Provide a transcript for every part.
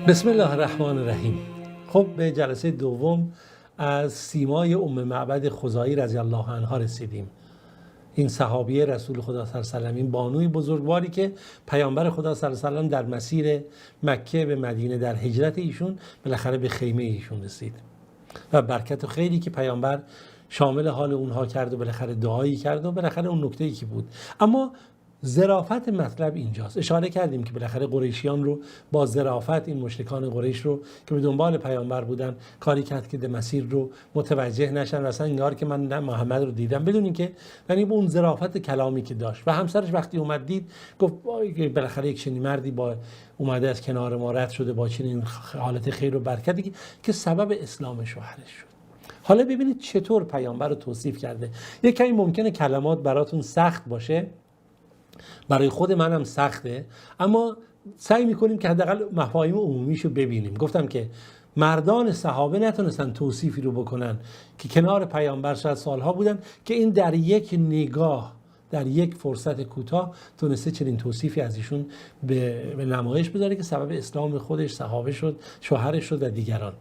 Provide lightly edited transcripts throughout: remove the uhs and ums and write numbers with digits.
بسم الله الرحمن الرحیم. خب به جلسه دوم از سیمای معبد خزاعی رضی الله عنها رسیدیم. این صحابیه رسول خدا صلی الله علیه و آله، این بانوی بزرگواری که پیامبر خدا صلی الله علیه و آله در مسیر مکه به مدینه در هجرت ایشون بالاخره به خیمه ایشون رسید و برکت و خیری که پیامبر شامل حال اونها کرد و بالاخره دعایی کرد و بالاخره اون نکته‌ای که بود. اما ظرافت مطلب اینجاست. اشاره کردیم که بالاخره قریشیان رو با ظرافت، این مشرکان قریش رو که به دنبال پیامبر بودن کاری کرد که مسیر رو متوجه نشن، اصلا انگار که من محمد رو دیدم، بدون اینکه یعنی با اون ظرافت کلامی که داشت. و همسرش وقتی اومد دید گفت بالاخره یک چنین مردی با اومده از کنار ما رد شده با چنین حالت خیر و برکتی که سبب اسلام شوهرش شد. حالا ببینید چطور پیامبر رو توصیف کرده. یک کمی ممکنه کلمات براتون سخت باشه، برای خود منم سخته، اما سعی میکنیم که حداقل مفاهیم عمومیشو ببینیم. گفتم که مردان صحابه نتونستن توصیفی رو بکنن که کنار پیامبر شاید سالها بودن که این در یک نگاه، در یک فرصت کوتاه تونسته چنین توصیفی از ایشون به نمایش بذاره که سبب اسلام خودش، صحابه شد، شوهرش شد و دیگران.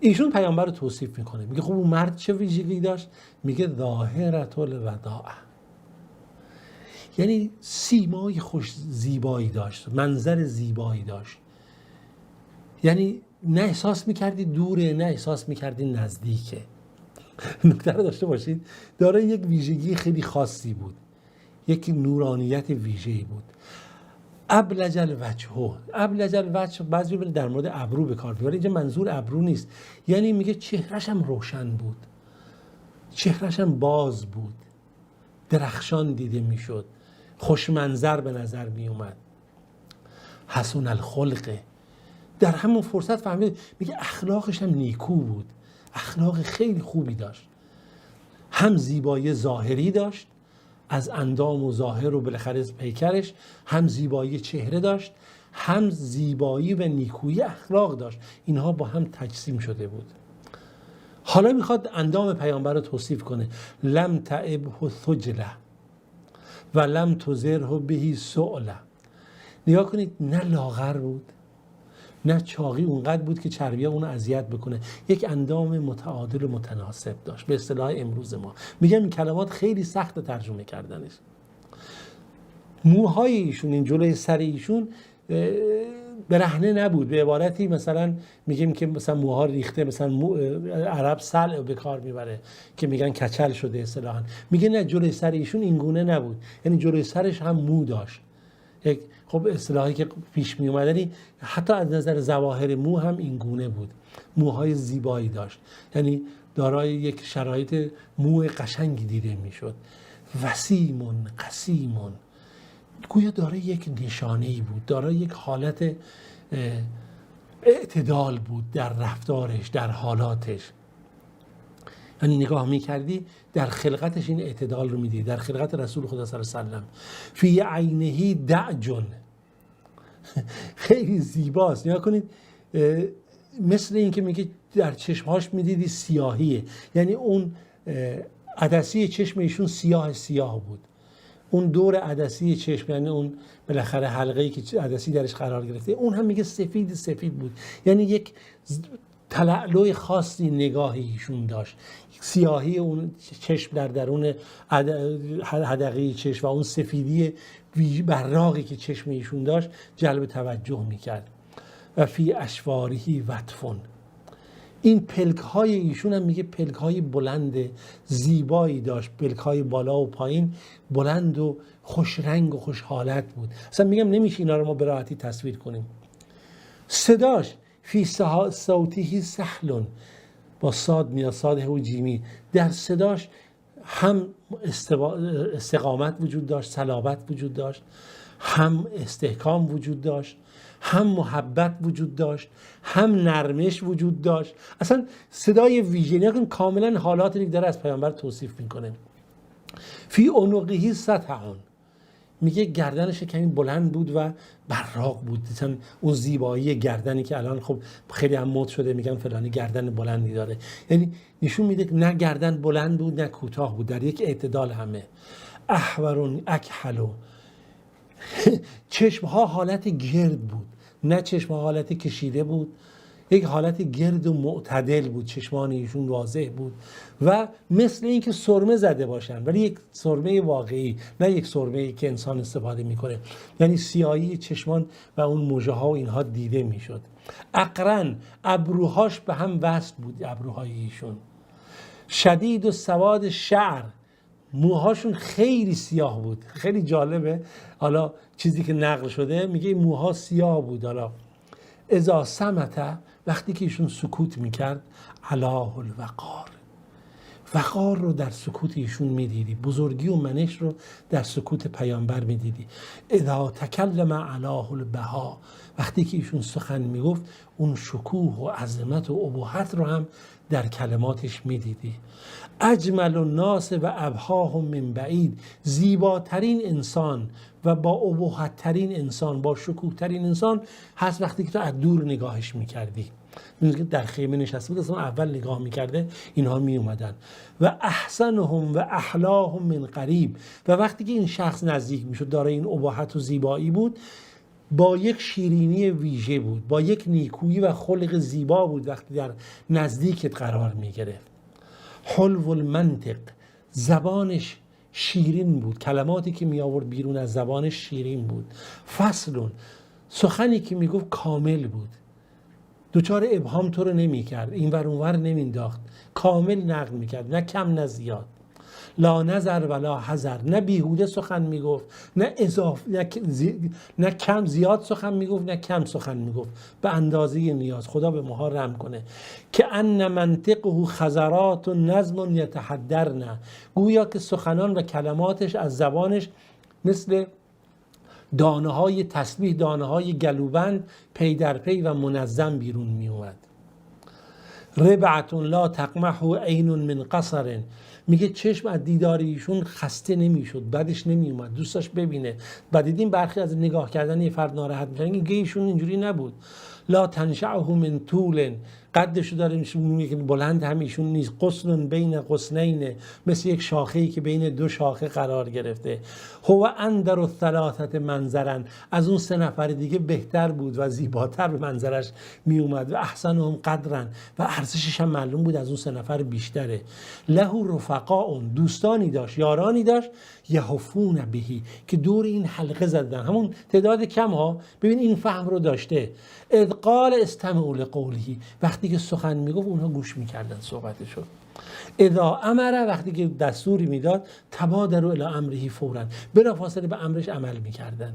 ایشون پیامبر رو توصیف میکنه، میگه خب اون مرد چه ویژگی داشت؟ میگه ظاهرة الوداع، یعنی سیمای خوش زیبایی داشت، منظر زیبایی داشت، یعنی نه احساس میکردی دوره نه احساس میکردی نزدیکه. نکته رو داشته باشید، داره یک ویژگی خیلی خاصی بود، یک نورانیت ویژه‌ای بود. ابلج الوجه، ابلج الوجه بعضی در مورد ابرو به کار میبره، اینجا منظور ابرو نیست، یعنی میگه چهرهش هم روشن بود، چهرهش هم باز بود، درخشان دیده میشد، خوش منظر به نظر می اومد. حسن الخلقه، در همون فرصت فهمید، میگه اخلاقش هم نیکو بود، اخلاق خیلی خوبی داشت، هم زیبایی ظاهری داشت از اندام و ظاهر و بالاخره پیکرش، هم زیبایی چهره داشت، هم زیبایی و نیکویی اخلاق داشت. اینها با هم تجسیم شده بود. حالا میخواد اندام پیامبر رو توصیف کنه. لم تعبه ثجله و لم تزره بهی سؤله. نگاه کنید، نه لاغر بود نه چاقی اونقدر بود که چربی اون اذیت بکنه، یک اندام متعادل و متناسب داشت. به اصطلاح امروز ما میگم این کلمات خیلی سخت ترجمه کردنش. موهای ایشون، این جلوی سر ایشون برهنه نبود، به عبارتی مثلا میگیم که مثلا موها ریخته، مثلا عرب سلع به کار میبره که میگن کچل شده اصطلاحاً، میگه نه جلوی سر ایشون این گونه نبود، یعنی جلوی سرش هم مو داشت. یک خب اصطلاحی که پیش می اومدنی حتی از نظر ظواهر مو هم این گونه بود، موهای زیبایی داشت، یعنی دارای یک شرایط مو قشنگی دیده میشد. وسیمون قسیمون، گویا داره یک نشانه‌ای بود، داره یک حالت اعتدال بود در رفتارش، در حالاتش. یعنی نگاه میکردی در خلقتش این اعتدال رو میدید، در خلقت رسول خدا صلی الله علیه و سلم. فی عینه دعج، خیلی زیباست. نگاه کنید، مثل این که میگه در چشمهاش میدیدی سیاهیه، یعنی اون عدسی چشم ایشون سیاه بود، اون دور عدسی چشم، یعنی اون بالاخره حلقه‌ای که عدسی درش قرار گرفته، اون هم میگه سفید بود، یعنی یک تلألؤ خاصی نگاهی ایشون داشت. سیاهی اون چشم در درون حدقه چشم و اون سفیدی براقی که چشم ایشون داشت جلب توجه میکرد. و فی اشوارهی وطفون، این پلک‌های ایشون هم میگه پلک‌های بلند زیبایی داشت، پلک‌های بالا و پایین بلند و خوش رنگ و خوش حالت بود. اصلا میگم نمیشه اینا رو ما به راحتی تصویر کنیم. صداش فی صوته سهل، با صاد میاد، صاد و جیمی، در صداش هم استقامت وجود داشت، صلابت وجود داشت، هم استحکام وجود داشت، هم محبت وجود داشت، هم نرمش وجود داشت. اصلا صدای ویژه‌ای، نگاه کن کاملا حالاتی که داره از پیامبر توصیف میکنه. فی عنقه سطعون، میگه گردنش کمی بلند بود و براق بود، مثلا اون زیبایی گردنی که الان خب خیلی هم مد شده میگن فلانی گردن بلندی داره، یعنی نشون میده نه گردن بلند بود نه کوتاه بود، در یک اعتدال همه. احورون اکحلو، چشمها حالت گرد بود، نه چشم حالت کشیده بود، یک حالت گرد و معتدل بود، چشمان ایشون واضح بود و مثل اینکه سرمه زده باشن، ولی یک سرمه واقعی، نه یک سرمه‌ای که انسان استفاده میکنه. یعنی سیاهی چشمان و اون مژه ها و اینها دیده میشد. اقرن، ابروهاش به هم وصل بود، ابروهای ایشون. شدید و سواد شعر، موهاشون خیلی سیاه بود. خیلی جالبه، حالا چیزی که نقل شده میگه موها سیاه بود. حالا اذا صمت، وقتی که ایشون سکوت میکرد، علاه الوقار، وقار رو در سکوت ایشون میدیدی، بزرگی و منش رو در سکوت پیامبر میدیدی. اذا تکلم علاه البها، وقتی که ایشون سخن میگفت، اون شکوه و عظمت و ابهت رو هم در کلماتش میدیدی. اجمل الناس و ابهاهم من بعید، زیباترین انسان و با ابهت ترین انسان، با شکوه ترین انسان هست وقتی که تو از دور نگاهش میکردی. در خیمه نشسته بود، اصلا اول نگاه میکرده اینها می اومدن. و احسنهم و احلاهم من قریب، و وقتی که این شخص نزدیک میشد، دارای این ابهت و زیبایی بود، با یک شیرینی ویژه بود، با یک نیکویی و خلق زیبا بود وقتی در نزدیکت قرار میگرفت. حلو المنطق، زبانش شیرین بود، کلماتی که می آورد بیرون از زبانش شیرین بود. فصلون، سخنی که می گفت کامل بود، دوچار ابهام تو رو نمی کرد، این ور اون ور نمی انداخت، کامل نقل می کرد، نه کم نه زیاد. لا نظر ولا حذر، نه بیهوده سخن می گفت، نه اضافه، نه کم زیاد سخن می گفت، نه کم سخن می گفت، به اندازه نیاز. خدا به ماها رحم کنه. که ان منطقه خزرات و نظم یتحدرن، گویا که سخنان و کلماتش از زبانش مثل دانه های تسبیح، دانه های گلوبند پی در پی و منظم بیرون می اومد. ربعت لا تقمح عین من قصر، میگه چشم از دیدار ایشون خسته نمیشد، بدش نمیومد، دوست داشت ببینه. بعد دیدیم برخی از نگاه کردن یه فرد ناراحت میشن، میگه ایشون اینجوری نبود. لا تنشعه من طول، قدشو داره میگه بلند هم ایشون نیست. غصن بین غصنین، مثل یک شاخه‌ای که بین دو شاخه قرار گرفته. هو اندر الثلاثه منظرن، از اون 3 نفر دیگه بهتر بود و زیباتر به منظرش میومد. و احسنهم قدرن، و ارزشش هم معلوم بود از اون 3 نفر بیشتره. له رفقاء، دوستانی داشت، یارانی داشت، یحفون بهی، که دور این حلقه زدن، همون تعداد کم ها. ببین این فهم رو داشته. اذ قال استمعوا لقوله، وقتی که سخن میگفت اونها گوش میکردن صحبتشو. اذا امر، وقتی که دستوری میداد، تبادروا الی امره فورا، بلافاصله به امرش عمل میکردن.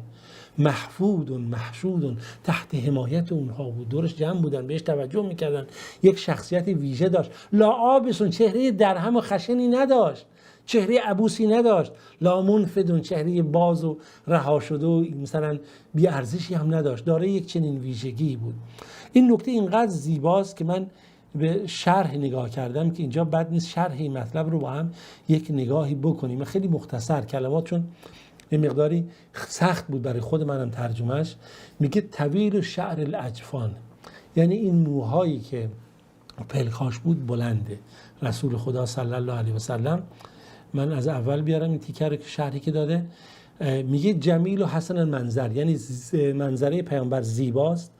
محفود محشود، تحت حمایت اونها بود، دورش جمع بودن، بهش توجه میکردن. یک شخصیت ویژه داشت. لا آبسون، چهره درهم و خشنی نداشت، چهره عبوسی نداشت. لا منفدون، چهره باز و رها شده و مثلا بی ارزشی هم نداشت، داره یک چنین ویژگی بود. این نکته اینقدر زیباست که من به شرح نگاه کردم که اینجا بد نیست شرح این مطلب رو با هم یک نگاهی بکنیم. خیلی مختصر کلمات، چون یه مقداری سخت بود برای خود منم ترجمهش. میگه طویل شعر الاجفان، یعنی این موهایی که پلکاش بود بلنده. رسول خدا صلی الله علیه و سلم، من از اول بیارم این تیکر که شرحی که داده، میگه جمیل و حسن المنظر، یعنی منظره پیامبر زیباست،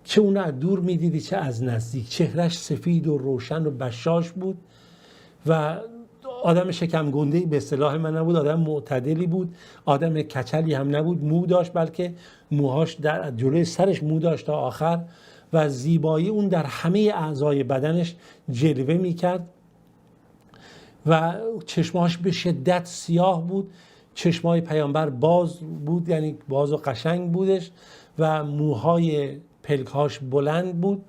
چه اون از دور میدیدی چه از نزدیک. چهرش سفید و روشن و بشاش بود و آدم شکم گنده‌ای به اصطلاح من نبود، آدم معتدلی بود، آدم کچلی هم نبود. مو داشت، بلکه موهاش در جلوی سرش مو داشت تا آخر، و زیبایی اون در همه اعضای بدنش جلوه میکرد. و چشماش به شدت سیاه بود، چشمای پیامبر باز بود، یعنی باز و قشنگ بودش، و موهای پلکاش بلند بود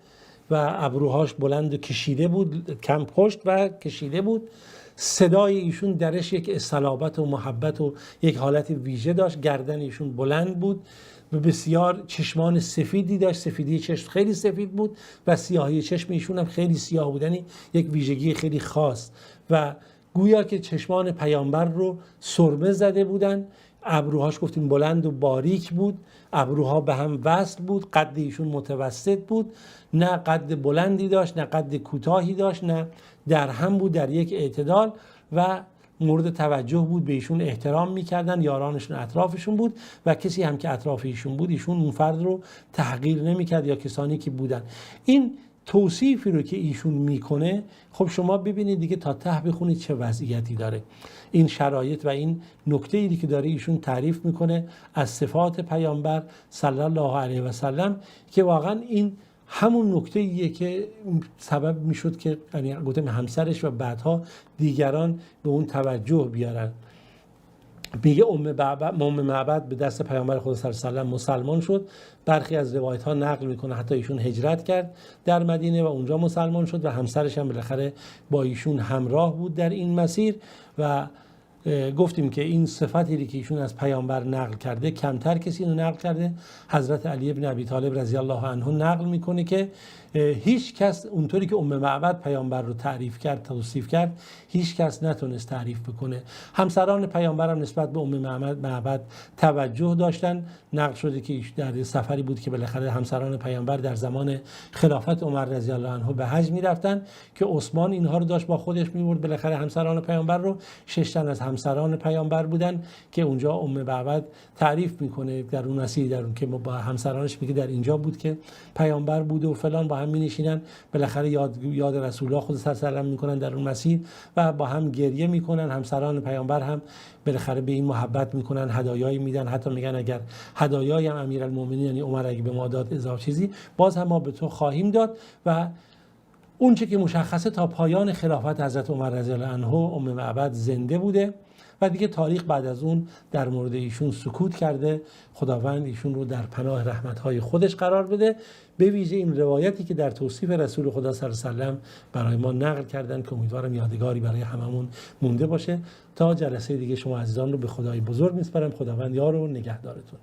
و ابروهاش بلند و کشیده بود، کم پشت و کشیده بود. صدای ایشون درش یک صلابت و محبت و یک حالت ویژه داشت. گردن ایشون بلند بود و بسیار چشمان سفیدی داشت، سفیدی چشم خیلی سفید بود و سیاهی چشم ایشون هم خیلی سیاه بود، یعنی یک ویژگی خیلی خاص. و گویا که چشمان پیامبر رو سرمه زده بودن. ابروهاش گفتیم بلند و باریک بود، ابروها به هم وصل بود. قد ایشون متوسط بود، نه قد بلندی داشت نه قد کوتاهی داشت، نه در هم بود، در یک اعتدال. و مورد توجه بود، به ایشون احترام میکردن، یارانشون اطرافشون بود و کسی هم که اطراف ایشون بود ایشون اون فرد رو تحقیر نمیکرد یا کسانی که بودن. این توصیفی رو که ایشون میکنه، خب شما ببینید دیگه تا ته بخونید چه وضعیتی داره. این شرایط و این نکته‌ای که داره ایشون تعریف میکنه از صفات پیامبر صلی الله علیه و سلم، که واقعا این همون نکته‌ایه که سبب میشد که یعنی گفتم همسرش و بعدها دیگران به اون توجه بیارن. میگه ام معبد به دست پیامبر خدا صلی الله علیه و سلم مسلمان شد. برخی از روایت ها نقل میکنه حتی ایشون هجرت کرد در مدینه و اونجا مسلمان شد و همسرش هم بالاخره با ایشون همراه بود در این مسیر. و گفتیم که این صفتی که ایشون از پیامبر نقل کرده کمتر کسی اینو نقل کرده. حضرت علی بن ابی طالب رضی الله عنه نقل میکنه که هیچ کس اونطوری که ام معبد پیامبر رو تعریف کرد، توصیف کرد، هیچ کس نتونست تعریف بکنه. همسران پیامبر هم نسبت به ام معبد توجه داشتن. نقل شده که در سفری بود که بالاخره همسران پیامبر در زمان خلافت عمر رضی الله عنه به حج میرفتن که عثمان اینها رو داشت با خودش میبرد. بالاخره همسران پیامبر رو 6 تن از همسران پیامبر بودن که اونجا ام معبد تعریف میکنه در اون مسیر، در اون که با همسرانش میگه در اینجا بود که پیامبر بود و فلان، با هم می‌نشینن بالاخره یاد رسول الله خود صلی الله علیه و آله میکنن در اون مسیر و با هم گریه میکنن. همسران پیامبر هم بالاخره به این محبت میکنن، هدایایی میدن، حتی میگن اگر هدایایی هم امیرالمومنین یعنی عمر اگه به ما داد اضافه چیزی باز هم ما به تو خواهیم داد. و اون چه که مشخصه تا پایان خلافت حضرت عمر رضی الله عنه ام معبد زنده بوده و دیگه تاریخ بعد از اون در مورد ایشون سکوت کرده. خداوند ایشون رو در پناه رحمت‌های خودش قرار بده. به ویژه این روایتی که در توصیف رسول خدا صلی الله علیه و سلم برای ما نقل کردن که امیدوارم یادگاری برای هممون مونده باشه. تا جلسه دیگه شما عزیزان رو به خدای بزرگ میسپارم. خداوند یار و نگهدارتون.